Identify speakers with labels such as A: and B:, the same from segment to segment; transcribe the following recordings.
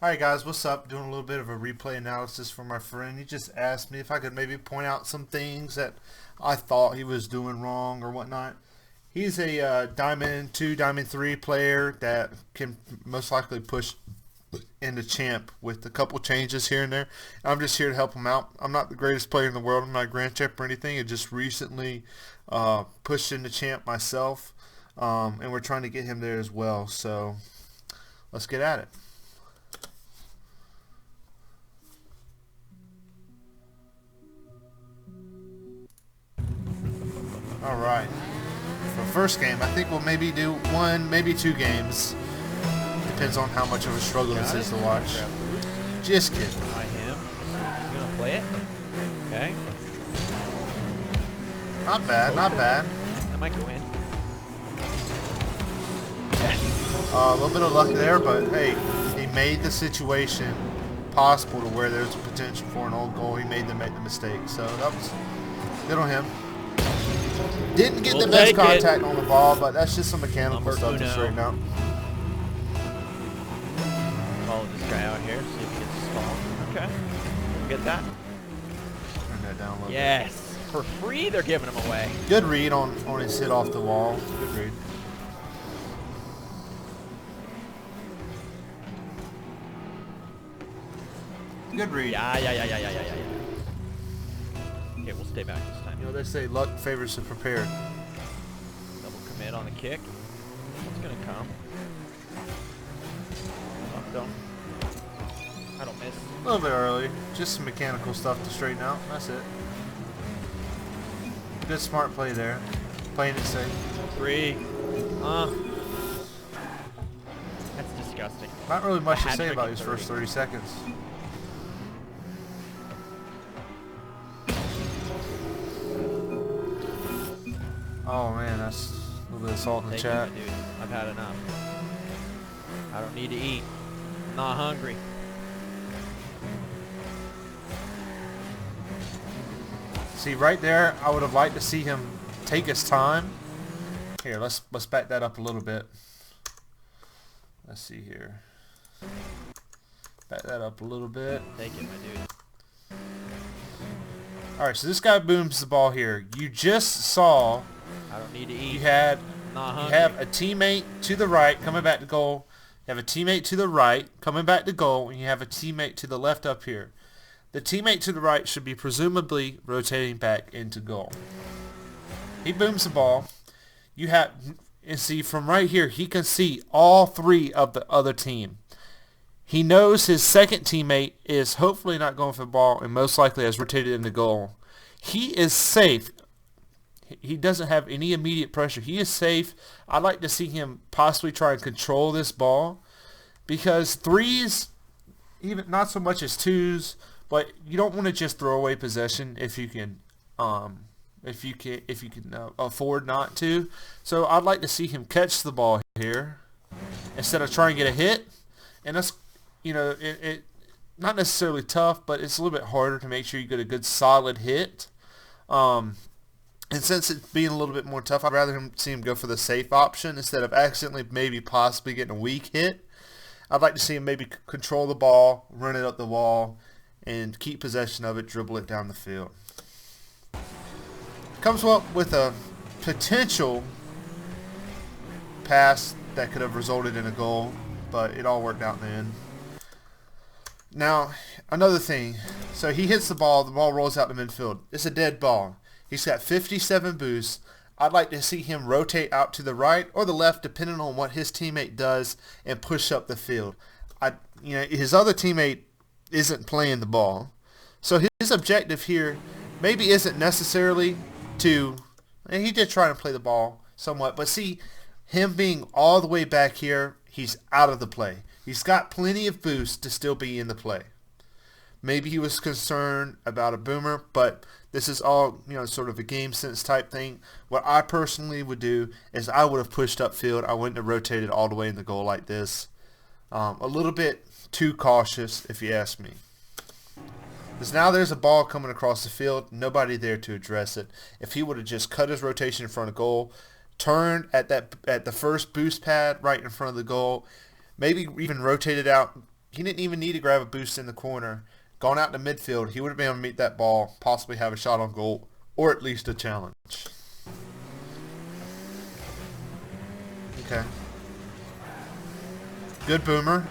A: Alright guys, what's up? Doing a little bit of a replay analysis for my friend. He just asked me if I could maybe point out some things that I thought he was doing wrong or whatnot. He's a Diamond 2, Diamond 3 player that can most likely push into champ with a couple changes here and there. I'm just here to help him out. I'm not the greatest player in the world. I'm not a grand champ or anything. I just recently pushed into champ myself, and we're trying to get him there as well. So let's get at it. Alright, for first game, I think we'll maybe do one, maybe two games. Depends on how much of a struggle this is to watch. Just kidding.
B: By him. He's gonna play it. Okay.
A: Not bad, not bad.
B: That might go in.
A: A little bit of luck there, but hey, he made the situation possible to where there's potential for an old goal. He made the mistake, so that was good on him. Didn't get the best contact on the ball, but that's just some mechanical stuff to straighten out.
B: Follow this guy out here, see if he gets stalled. Okay. Get that?
A: Turn that down a little bit.
B: Yes. For free, they're giving him away.
A: Good read on his hit off the wall. Good read. Good read.
B: Yeah. Okay, we'll stay back this time.
A: You know, they say luck favors the prepared.
B: Double commit on the kick. What's gonna come? Oh, don't. I don't miss.
A: A little bit early. Just some mechanical stuff to straighten out. That's it. Good smart play there. Playing it safe.
B: Free. That's disgusting.
A: Not really much to say about his first 30 seconds. Oh man, that's a little bit of salt in the chat.
B: Dude. I've had enough. I don't need to eat. I'm not hungry.
A: See right there, I would have liked to see him take his time. Here, let's back that up a little bit. Let's see here. Back that up a little bit.
B: Take it, my dude.
A: Alright, so this guy booms the ball here. You just saw
B: I don't need to eat.
A: you have a teammate to the right coming back to goal. You have a teammate to the right coming back to goal, and you have a teammate to the left up here. The teammate to the right should be presumably rotating back into goal. He booms the ball. You have, and see from right here, he can see all three of the other team. He knows his second teammate is hopefully not going for the ball and most likely has rotated into goal. He is safe. He doesn't have any immediate pressure. He is safe. I'd like to see him possibly try and control this ball, because threes, even not so much as twos, but you don't want to just throw away possession if you can afford not to. So I'd like to see him catch the ball here instead of trying to get a hit. And that's, you know, it not necessarily tough, but it's a little bit harder to make sure you get a good solid hit. And since it's being a little bit more tough, I'd rather see him go for the safe option instead of accidentally maybe possibly getting a weak hit. I'd like to see him maybe control the ball, run it up the wall, and keep possession of it, dribble it down the field. Comes up with a potential pass that could have resulted in a goal, but it all worked out in the end. Now, another thing. So he hits the ball rolls out to midfield. It's a dead ball. He's got 57 boosts. I'd like to see him rotate out to the right or the left, depending on what his teammate does, and push up the field. His other teammate isn't playing the ball, so his objective here maybe isn't necessarily to. And he did try to play the ball somewhat, but see, him being all the way back here, he's out of the play. He's got plenty of boosts to still be in the play. Maybe he was concerned about a boomer, but this is all, sort of a game sense type thing. What I personally would do is I would have pushed upfield. I wouldn't have rotated all the way in the goal like this. A little bit too cautious, if you ask me. Because now there's a ball coming across the field, nobody there to address it. If he would have just cut his rotation in front of goal, turned at the first boost pad right in front of the goal, maybe even rotated out he didn't even need to grab a boost in the corner. Gone out to midfield, he would have been able to meet that ball, possibly have a shot on goal, or at least a challenge. Okay. Good boomer.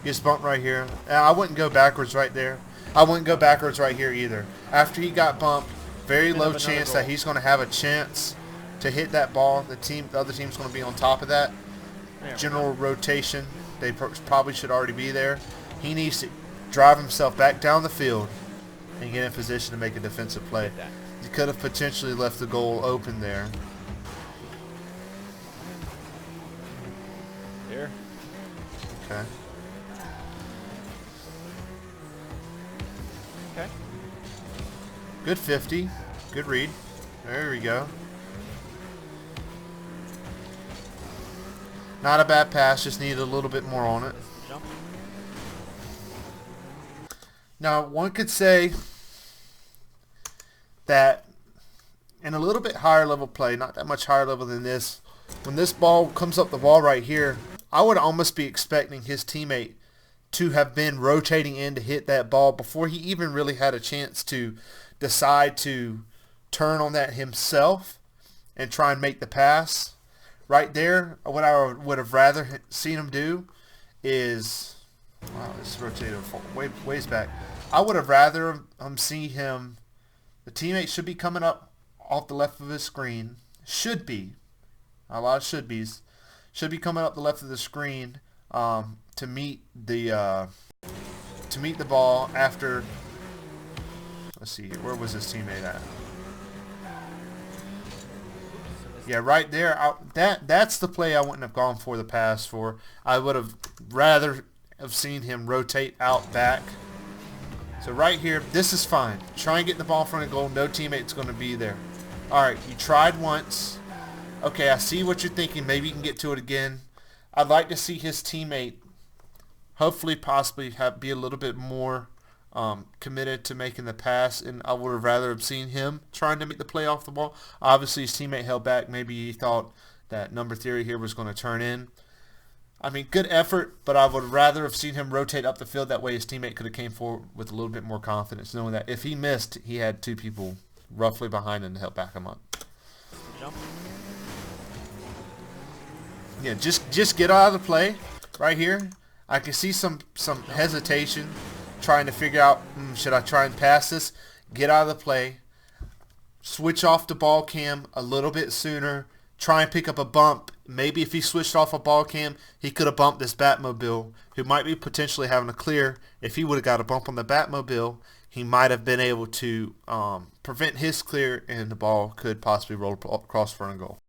A: Gets bumped right here. I wouldn't go backwards right there. I wouldn't go backwards right here either. After he got bumped, very low chance that he's going to have a chance to hit that ball. The other team's going to be on top of that. General rotation. They probably should already be there. He needs to drive himself back down the field and get in position to make a defensive play. He could have potentially left the goal open there.
B: Here.
A: Okay.
B: Okay.
A: Good 50. Good read. There we go. Not a bad pass, just needed a little bit more on it.
B: Jump.
A: Now, one could say that in a little bit higher level play, not that much higher level than this, when this ball comes up the wall right here, I would almost be expecting his teammate to have been rotating in to hit that ball before he even really had a chance to decide to turn on that himself and try and make the pass. Right there, what I would have rather seen him do is, wow, let's rotate it ways back. I would have rather see him, the teammate should be coming up off the left of his screen, should be, a lot of should be's, should be coming up the left of the screen to meet the ball after, let's see here, where was his teammate at? Yeah, right there. That's the play I wouldn't have gone for the pass for. I would have rather have seen him rotate out back. So right here, this is fine. Try and get the ball in front of goal. No teammate's going to be there. All right, you tried once. Okay, I see what you're thinking. Maybe you can get to it again. I'd like to see his teammate hopefully possibly be a little bit more committed to making the pass, and I would have rather have seen him trying to make the play off the ball. Obviously, his teammate held back. Maybe he thought that number theory here was going to turn in. I mean, good effort, but I would rather have seen him rotate up the field. That way his teammate could have came forward with a little bit more confidence, knowing that if he missed, he had two people roughly behind him to help back him up.
B: Jump.
A: Yeah, just get out of the play right here. I can see some hesitation, trying to figure out, should I try and pass this? Get out of the play. Switch off the ball cam a little bit sooner. Try and pick up a bump. Maybe if he switched off a ball cam, he could have bumped this Batmobile, who might be potentially having a clear. If he would have got a bump on the Batmobile, he might have been able to prevent his clear, and the ball could possibly roll across front of goal.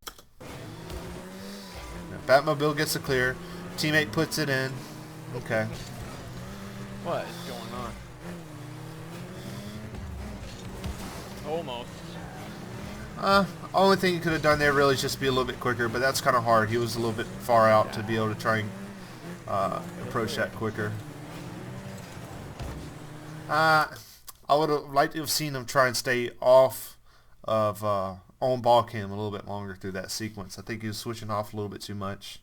A: Batmobile gets a clear. Teammate puts it in. Okay.
B: What is going on? Almost.
A: Only thing you could have done there really is just be a little bit quicker, but that's kind of hard. He was a little bit far out to be able to try and approach that quicker. I would have liked to have seen him try and stay off of on ball cam a little bit longer through that sequence. I think he was switching off a little bit too much.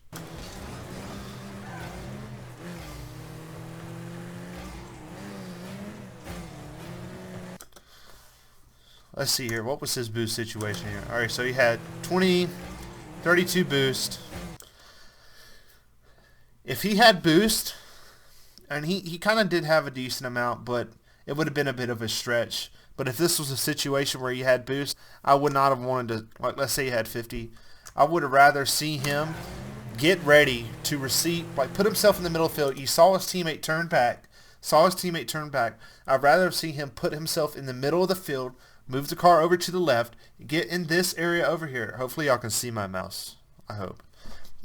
A: Let's see here. What was his boost situation here? All right, so he had 32 boost. If he had boost, and he kind of did have a decent amount, but it would have been a bit of a stretch. But if this was a situation where he had boost, I would not have wanted to, like, let's say he had 50. I would have rather see him get ready to receive, like, put himself in the middle of the field. You saw his teammate turn back. I'd rather have seen him put himself in the middle of the field, move the car over to the left, get in this area over here. Hopefully y'all can see my mouse. I hope.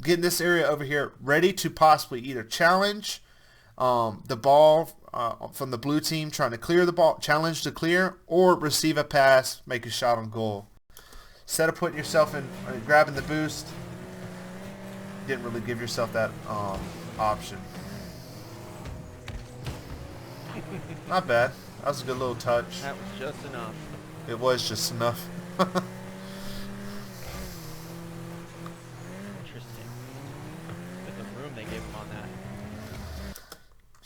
A: Get in this area over here, ready to possibly either challenge the ball from the blue team, trying to clear the ball, challenge to clear, or receive a pass, make a shot on goal. Instead of putting yourself in, grabbing the boost, didn't really give yourself that option. Not bad. That was a good little touch.
B: That was just enough.
A: It was just enough. Interesting.
B: Look at the room they gave him on that.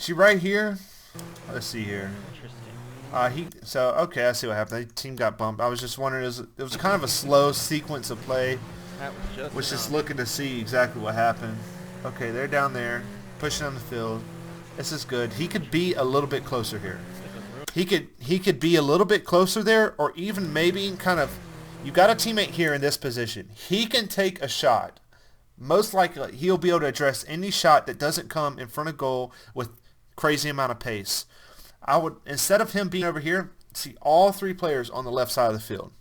A: See right here? Let's see here.
B: Interesting.
A: Okay, I see what happened. The team got bumped. I was just wondering, it was kind of a slow sequence of play.
B: That was just
A: Was just
B: enough.
A: looking to see exactly what happened. Okay, they're down there, pushing on the field. This is good. He could be a little bit closer here. He could be a little bit closer there, or even maybe kind of. You got a teammate here in this position. He can take a shot. Most likely, he'll be able to address any shot that doesn't come in front of goal with crazy amount of pace. I would, instead of him being over here, see all three players on the left side of the field.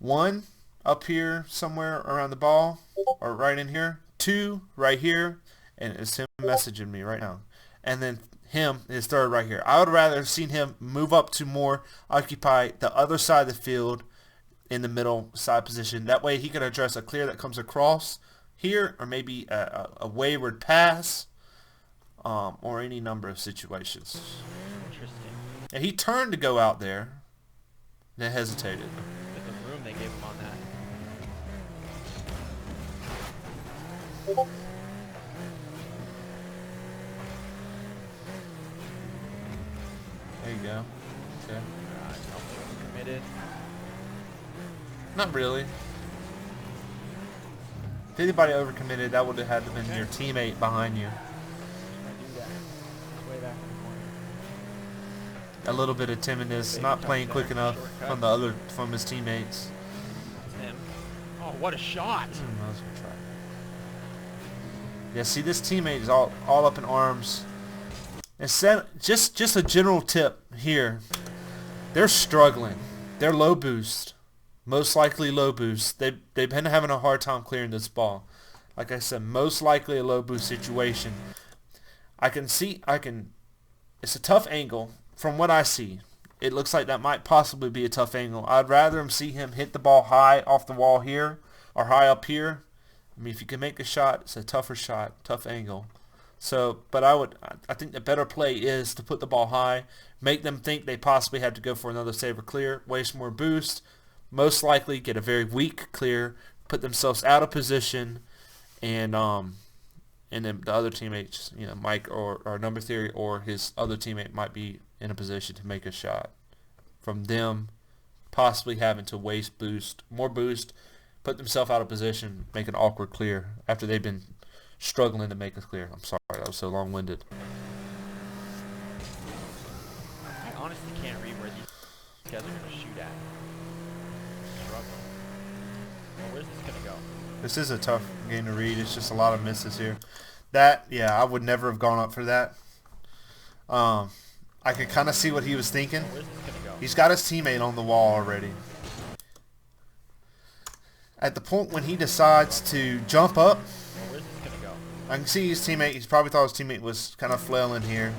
A: One up here somewhere around the ball, or right in here. Two right here, and it's him messaging me right now. And then him is third right here. I would rather have seen him move up to more occupy the other side of the field in the middle side position. That way he can address a clear that comes across here, or maybe a wayward pass, or any number of situations.
B: Interesting.
A: And he turned to go out there, then hesitated.
B: Look at the room they gave him on that.
A: There you go. Okay.
B: Committed.
A: Not really. If anybody overcommitted, that would have had to been your teammate behind you.
B: Try to do that. It's way back in the corner.
A: A little bit of timidness, not playing quick enough from his teammates.
B: That's him. Oh, what a shot!
A: Yeah, see, this teammate is all up in arms. Instead, just a general tip here. They're struggling. They're low boost. Most likely low boost. They've been having a hard time clearing this ball. Like I said, most likely a low boost situation. It's a tough angle. From what I see, it looks like that might possibly be a tough angle. I'd rather see him hit the ball high off the wall here, or high up here. I mean, if you can make a shot, it's a tougher shot, tough angle. So, but I think the better play is to put the ball high, make them think they possibly have to go for another save or clear, waste more boost, most likely get a very weak clear, put themselves out of position, and then the other teammates, Mike or Number Theory or his other teammate might be in a position to make a shot. From them possibly having to waste more boost, put themselves out of position, make an awkward clear after they've been struggling to make a clear. I'm sorry, that was so long-winded.
B: I honestly can't read where these guys are going to shoot at. Struggle. Well, where's this going to go?
A: This is a tough game to read. It's just a lot of misses here. I would never have gone up for that. I could kind of see what he was thinking.
B: Where's this going to go?
A: He's got his teammate on the wall already. At the point when he decides to jump up,
B: Where's this going to go?
A: I can see his teammate. He's probably thought his teammate was kind of flailing here.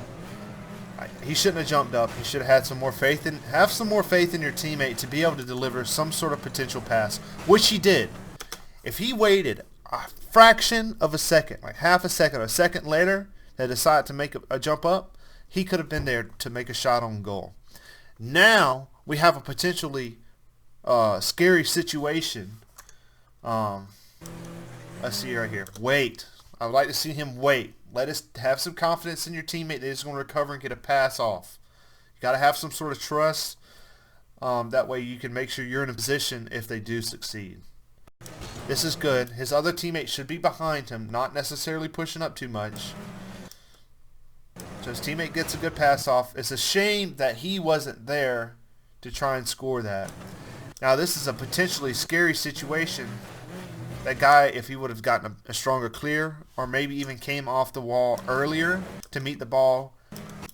A: He shouldn't have jumped up. He should have had some more faith in your teammate to be able to deliver some sort of potential pass, which he did. If he waited a fraction of a second, like half a second, or a second later, to decide to make a jump up, he could have been there to make a shot on goal. Now we have a potentially scary situation. Let's see right here. Wait. I would like to see him wait. Let us have some confidence in your teammate that he's going to recover and get a pass off. You got to have some sort of trust. That way you can make sure you're in a position if they do succeed. This is good. His other teammate should be behind him, not necessarily pushing up too much. So his teammate gets a good pass off. It's a shame that he wasn't there to try and score that. Now this is a potentially scary situation. That guy, if he would have gotten a stronger clear, or maybe even came off the wall earlier to meet the ball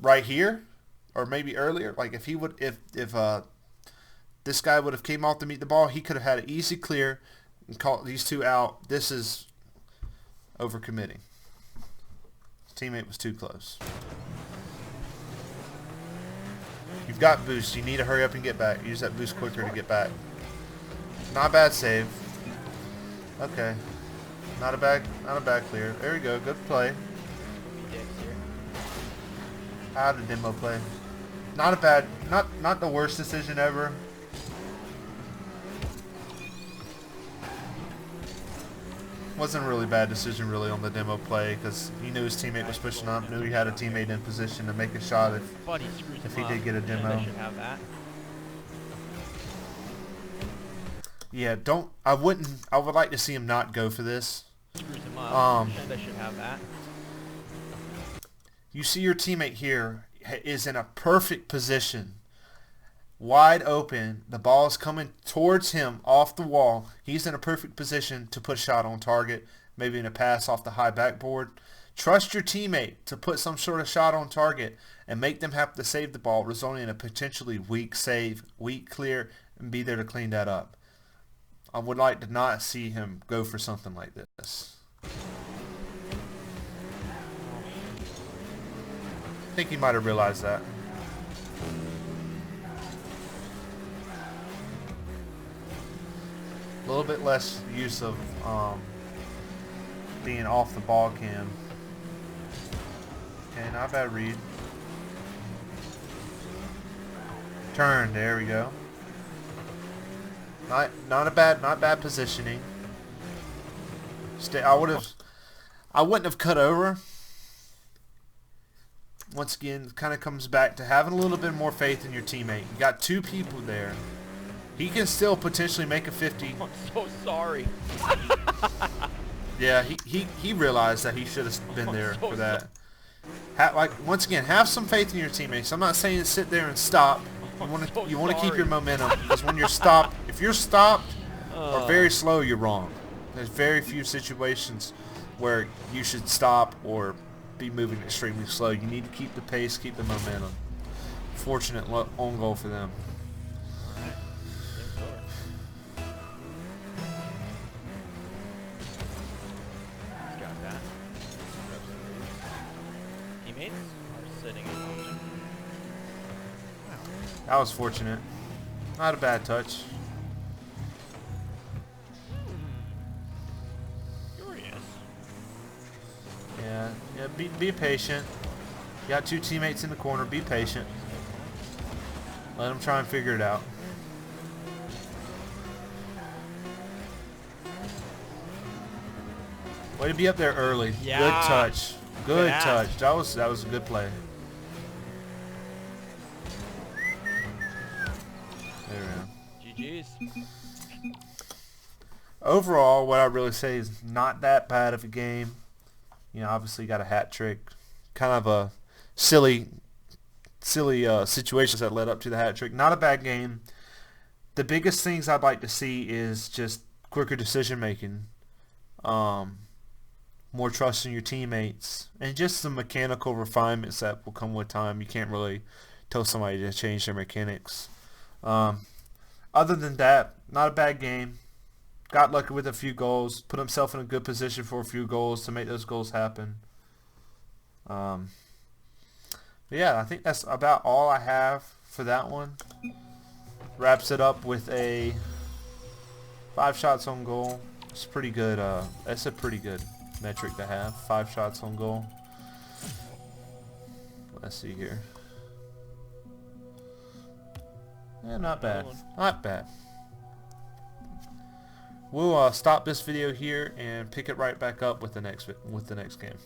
A: right here, or maybe earlier, like if this guy would have came off to meet the ball, he could have had an easy clear and caught these two out. This is overcommitting. His teammate was too close. You've got boost. You need to hurry up and get back. Use that boost quicker to get back. Not a bad save. Okay. Not a bad clear. There we go. Good play. How did demo play? Not a bad, not the worst decision ever. Wasn't a really bad decision really on the demo play because he knew his teammate was pushing up, knew he had a teammate in position to make a shot
B: But he screws
A: if
B: him
A: he did get a
B: up.
A: demo.
B: They should have that.
A: Yeah, I would like to see him not go for this.
B: Screws him up. They should have that.
A: You see your teammate here is in a perfect position. Wide open. The ball is coming towards him off the wall. He's in a perfect position to put a shot on target, maybe in a pass off the high backboard. Trust your teammate to put some sort of shot on target and make them have to save the ball, resulting in a potentially weak save, weak clear, and be there to clean that up. I would like to not see him go for something like this. I think he might have realized that. A little bit less use of being off the ball cam. Okay, not bad read. Turn, there we go. Not bad positioning. I wouldn't have cut over. Once again, it kind of comes back to having a little bit more faith in your teammate. You got two people there. He can still potentially make a 50.
B: I'm so sorry.
A: Yeah, he realized that he should have been there for that. Once again, have some faith in your teammates. I'm not saying sit there and stop. You want to keep your momentum, because when you're stopped, if you're stopped or very slow, you're wrong. There's very few situations where you should stop or be moving extremely slow. You need to keep the pace, keep the momentum. Fortunate own goal for them.
B: Got that. Teammates are sitting and watching.
A: That was fortunate. Not a bad touch.
B: Curious.
A: Yeah. Be patient. You got two teammates in the corner. Be patient. Let them try and figure it out. Way to be up there early.
B: Yeah.
A: Good touch. Good
B: Yeah.
A: touch. That was a good play. There we go.
B: GG's.
A: Overall, what I really say is not that bad of a game. You know, obviously got a hat trick. Kind of a silly situations that led up to the hat trick. Not a bad game. The biggest things I'd like to see is just quicker decision making. More trust in your teammates, and just some mechanical refinements that will come with time. You can't really tell somebody to change their mechanics. Other than that, not a bad game. Got lucky with a few goals. Put himself in a good position for a few goals to make those goals happen. But yeah, I think that's about all I have for that one. Wraps it up with a 5 shots on goal. It's pretty good. That's a pretty good metric to have. 5 shots on goal. Let's see here. Yeah, not bad. Not bad. We'll stop this video here and pick it right back up with the next game.